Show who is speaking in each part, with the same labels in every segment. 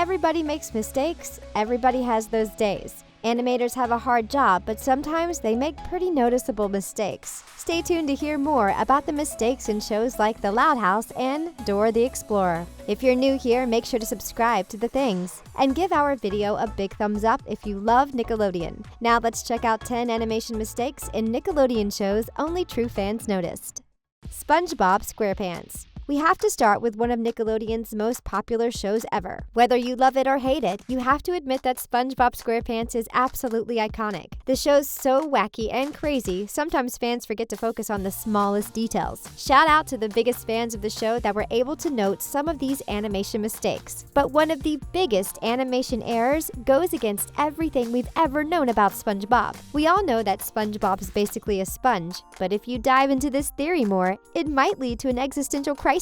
Speaker 1: Everybody makes mistakes, everybody has those days. Animators have a hard job, but sometimes they make pretty noticeable mistakes. Stay tuned to hear more about the mistakes in shows like The Loud House and Dora the Explorer. If you're new here, make sure to subscribe to The Things and give our video a big thumbs up if you love Nickelodeon. Now let's check out 10 animation mistakes in Nickelodeon shows only true fans noticed. Spongebob Squarepants. We have to start with one of Nickelodeon's most popular shows ever. Whether you love it or hate it, you have to admit that Spongebob Squarepants is absolutely iconic. The show's so wacky and crazy, sometimes fans forget to focus on the smallest details. Shout out to the biggest fans of the show that were able to note some of these animation mistakes. But one of the biggest animation errors goes against everything we've ever known about SpongeBob. We all know that SpongeBob is basically a sponge, but if you dive into this theory more, it might lead to an existential crisis.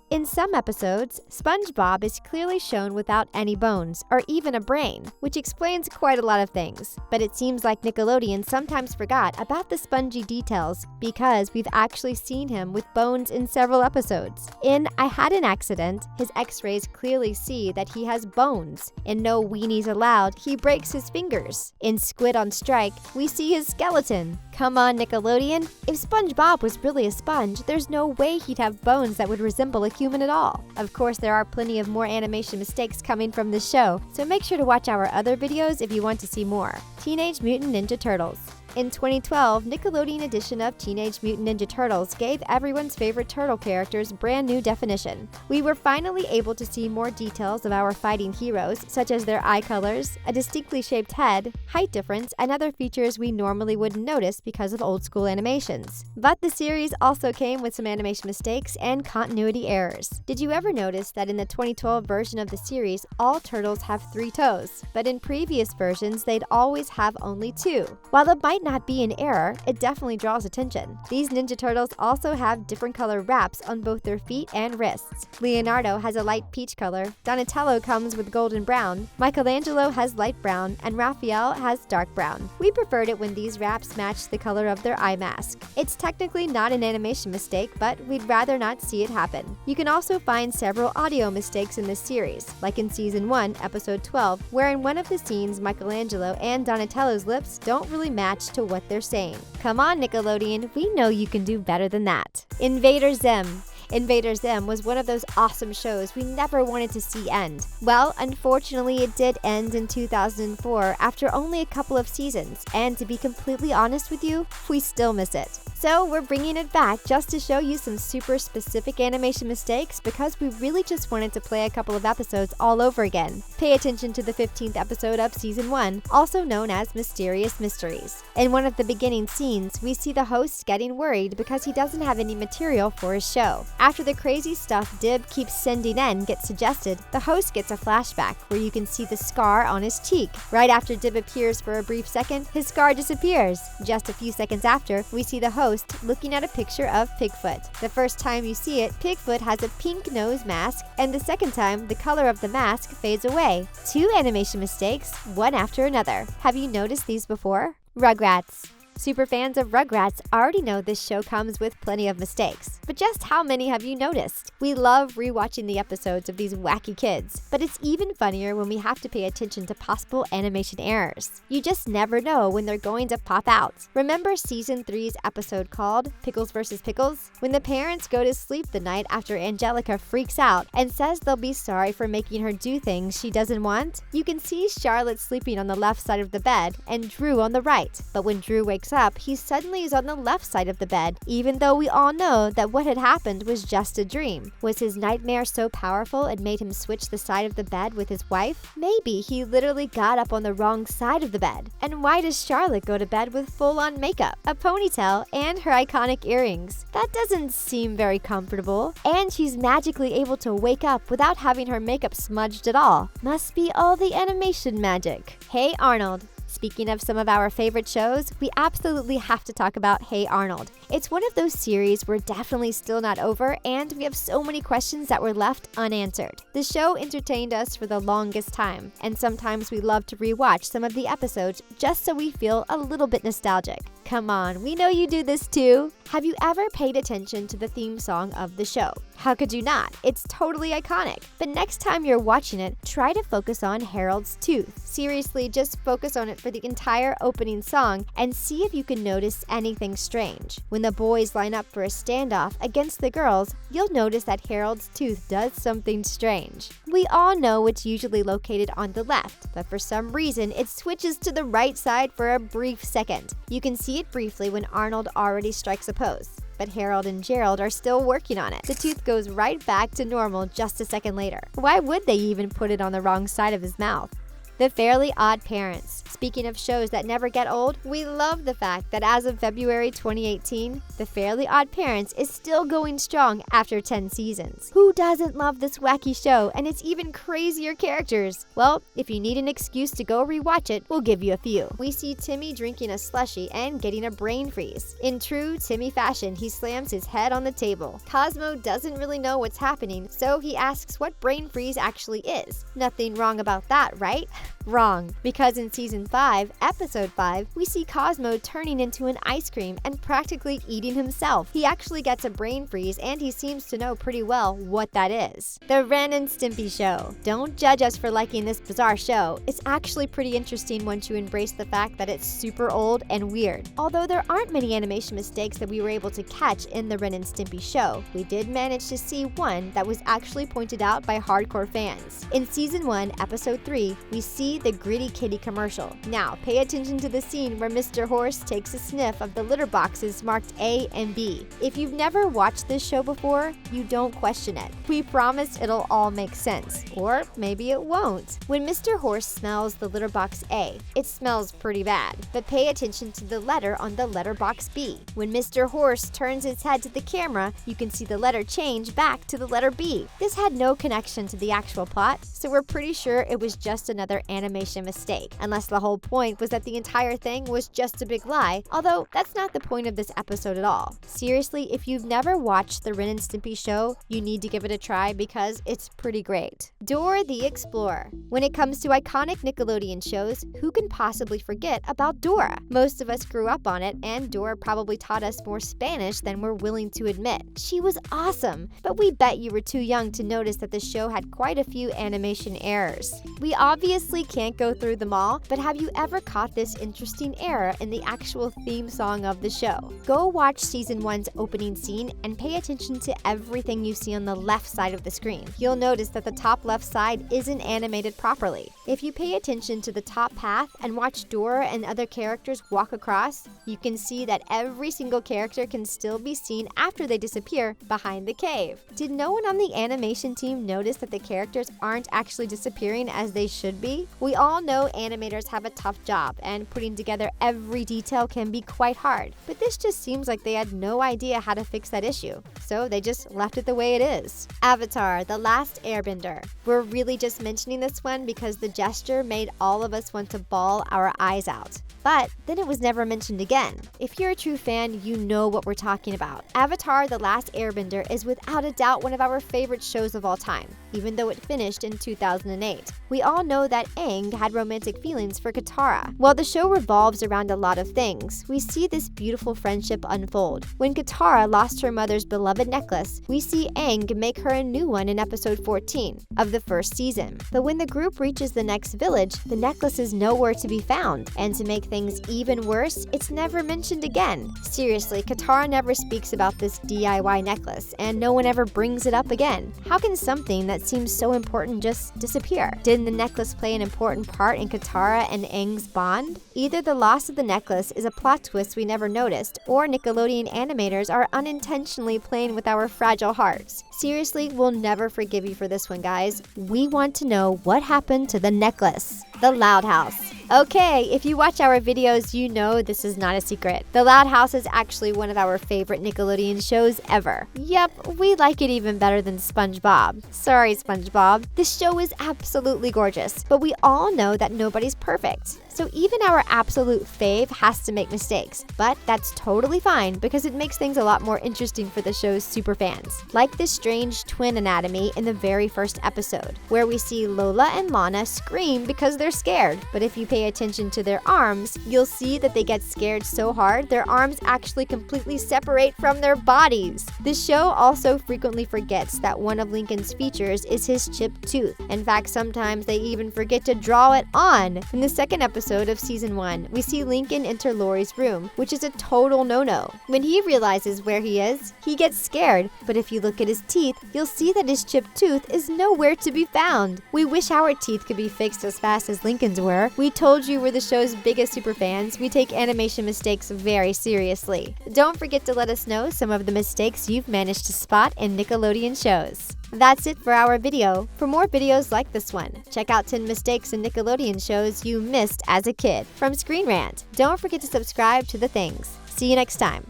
Speaker 1: In some episodes, SpongeBob is clearly shown without any bones, or even a brain, which explains quite a lot of things. But it seems like Nickelodeon sometimes forgot about the spongy details because we've actually seen him with bones in several episodes. In I Had an Accident, his x-rays clearly see that he has bones. In No Weenies Allowed, he breaks his fingers. In Squid on Strike, we see his skeleton. Come on, Nickelodeon. If SpongeBob was really a sponge, there's no way he'd have bones that would resemble a human at all. Of course, there are plenty of more animation mistakes coming from this show, so make sure to watch our other videos if you want to see more. Teenage Mutant Ninja Turtles. In 2012, Nickelodeon edition of Teenage Mutant Ninja Turtles gave everyone's favorite turtle characters brand new definition. We were finally able to see more details of our fighting heroes, such as their eye colors, a distinctly shaped head, height difference, and other features we normally wouldn't notice because of old school animations. But the series also came with some animation mistakes and continuity errors. Did you ever notice that in the 2012 version of the series, all turtles have 3 toes, but in previous versions they'd always have only 2? While it might not be an error, it definitely draws attention. These Ninja Turtles also have different color wraps on both their feet and wrists. Leonardo has a light peach color, Donatello comes with golden brown, Michelangelo has light brown, and Raphael has dark brown. We preferred it when these wraps matched the color of their eye mask. It's technically not an animation mistake, but we'd rather not see it happen. You can also find several audio mistakes in this series, like in Season 1, Episode 12, where in one of the scenes Michelangelo and Donatello's lips don't really match to what they're saying. Come on, Nickelodeon, we know you can do better than that. Invader Zim. Invader Zim was one of those awesome shows we never wanted to see end. Well, unfortunately, it did end in 2004 after only a couple of seasons, and to be completely honest with you, we still miss it. So we're bringing it back just to show you some super specific animation mistakes because we really just wanted to play a couple of episodes all over again. Pay attention to the 15th episode of Season 1, also known as Mysterious Mysteries. In one of the beginning scenes, we see the host getting worried because he doesn't have any material for his show. After the crazy stuff Dib keeps sending in gets suggested, the host gets a flashback where you can see the scar on his cheek. Right after Dib appears for a brief second, his scar disappears. Just a few seconds after, we see the host looking at a picture of Pigfoot. The first time you see it, Pigfoot has a pink nose mask, and the second time, the color of the mask fades away. 2 animation mistakes, one after another. Have you noticed these before? Rugrats. Super fans of Rugrats already know this show comes with plenty of mistakes. But just how many have you noticed? We love rewatching the episodes of these wacky kids, but it's even funnier when we have to pay attention to possible animation errors. You just never know when they're going to pop out. Remember Season 3's episode called Pickles vs. Pickles? When the parents go to sleep the night after Angelica freaks out and says they'll be sorry for making her do things she doesn't want? You can see Charlotte sleeping on the left side of the bed and Drew on the right, but when Drew wakes up, he suddenly is on the left side of the bed, even though we all know that what had happened was just a dream. Was his nightmare so powerful it made him switch the side of the bed with his wife? Maybe he literally got up on the wrong side of the bed. And why does Charlotte go to bed with full-on makeup, a ponytail, and her iconic earrings? That doesn't seem very comfortable. And she's magically able to wake up without having her makeup smudged at all. Must be all the animation magic. Hey Arnold. Speaking of some of our favorite shows, we absolutely have to talk about Hey Arnold. It's one of those series we're definitely still not over, and we have so many questions that were left unanswered. The show entertained us for the longest time, and sometimes we love to rewatch some of the episodes just so we feel a little bit nostalgic. Come on, we know you do this too. Have you ever paid attention to the theme song of the show? How could you not? It's totally iconic. But next time you're watching it, try to focus on Harold's tooth. Seriously, just focus on it for the entire opening song and see if you can notice anything strange. When the boys line up for a standoff against the girls, you'll notice that Harold's tooth does something strange. We all know it's usually located on the left, but for some reason it switches to the right side for a brief second. You can see it briefly when Arnold already strikes a pose, but Harold and Gerald are still working on it. The tooth goes right back to normal just a second later. Why would they even put it on the wrong side of his mouth? The Fairly OddParents. Speaking of shows that never get old, we love the fact that as of February 2018, The Fairly OddParents is still going strong after 10 seasons. Who doesn't love this wacky show and its even crazier characters? Well, if you need an excuse to go rewatch it, we'll give you a few. We see Timmy drinking a slushie and getting a brain freeze. In true Timmy fashion, he slams his head on the table. Cosmo doesn't really know what's happening, so he asks what brain freeze actually is. Nothing wrong about that, right? Wrong, because in Season 5, Episode 5, we see Cosmo turning into an ice cream and practically eating himself. He actually gets a brain freeze, and he seems to know pretty well what that is. The Ren and Stimpy Show. Don't judge us for liking this bizarre show. It's actually pretty interesting once you embrace the fact that it's super old and weird. Although there aren't many animation mistakes that we were able to catch in the Ren and Stimpy show, we did manage to see one that was actually pointed out by hardcore fans. In Season 1, Episode 3, we see the Gritty Kitty commercial. Now, pay attention to the scene where Mr. Horse takes a sniff of the litter boxes marked A and B. If you've never watched this show before, you don't question it. We promise it'll all make sense. Or maybe it won't. When Mr. Horse smells the litter box A, it smells pretty bad. But pay attention to the letter on the letter box B. When Mr. Horse turns his head to the camera, you can see the letter change back to the letter B. This had no connection to the actual plot, so we're pretty sure it was just another animation mistake, unless the whole point was that the entire thing was just a big lie, although that's not the point of this episode at all. Seriously, if you've never watched the Ren and Stimpy show, you need to give it a try because it's pretty great. Dora the Explorer. When it comes to iconic Nickelodeon shows, who can possibly forget about Dora? Most of us grew up on it, and Dora probably taught us more Spanish than we're willing to admit. She was awesome, but we bet you were too young to notice that the show had quite a few animation errors. We obviously can't go through them all, but have you ever caught this interesting error in the actual theme song of the show? Go watch Season 1's opening scene and pay attention to everything you see on the left side of the screen. You'll notice that the top left side isn't animated properly. If you pay attention to the top path and watch Dora and other characters walk across, you can see that every single character can still be seen after they disappear behind the cave. Did no one on the animation team notice that the characters aren't actually disappearing as they should be? We all know animators have a tough job, and putting together every detail can be quite hard, but this just seems like they had no idea how to fix that issue, so they just left it the way it is. Avatar: The Last Airbender. We're really just mentioning this one because the gesture made all of us want to bawl our eyes out. But then it was never mentioned again. If you're a true fan, you know what we're talking about. Avatar: The Last Airbender is without a doubt one of our favorite shows of all time, even though it finished in 2008. We all know that Aang had romantic feelings for Katara. While the show revolves around a lot of things, we see this beautiful friendship unfold. When Katara lost her mother's beloved necklace, we see Aang make her a new one in episode 14 of the first season. But when the group reaches the next village, the necklace is nowhere to be found, and to make things even worse, it's never mentioned again. Seriously, Katara never speaks about this DIY necklace, and no one ever brings it up again. How can something that seems so important just disappear? Didn't the necklace play an important part in Katara and Aang's bond? Either the loss of the necklace is a plot twist we never noticed, or Nickelodeon animators are unintentionally playing with our fragile hearts. Seriously, we'll never forgive you for this one, guys. We want to know what happened to the necklace. The Loud House. Okay, if you watch our videos, you know this is not a secret. The Loud House is actually one of our favorite Nickelodeon shows ever. Yep, we like it even better than SpongeBob. Sorry, SpongeBob. This show is absolutely gorgeous, but we all know that nobody's perfect. So even our absolute fave has to make mistakes, but that's totally fine because it makes things a lot more interesting for the show's superfans. Like this strange twin anatomy in the very first episode, where we see Lola and Lana scream because they're scared. But if you pay attention to their arms, you'll see that they get scared so hard their arms actually completely separate from their bodies. The show also frequently forgets that one of Lincoln's features is his chipped tooth. In fact, sometimes they even forget to draw it on. In the second episode of season 1, we see Lincoln enter Lori's room, which is a total no-no. When he realizes where he is, he gets scared, but if you look at his teeth, you'll see that his chipped tooth is nowhere to be found. We wish our teeth could be fixed as fast as Lincoln's were. We told you we're the show's biggest superfans. We take animation mistakes very seriously. Don't forget to let us know some of the mistakes you've managed to spot in Nickelodeon shows. That's it for our video. For more videos like this one, check out 10 mistakes in Nickelodeon shows you missed as a kid from Screen Rant. Don't forget to subscribe to The Things. See you next time.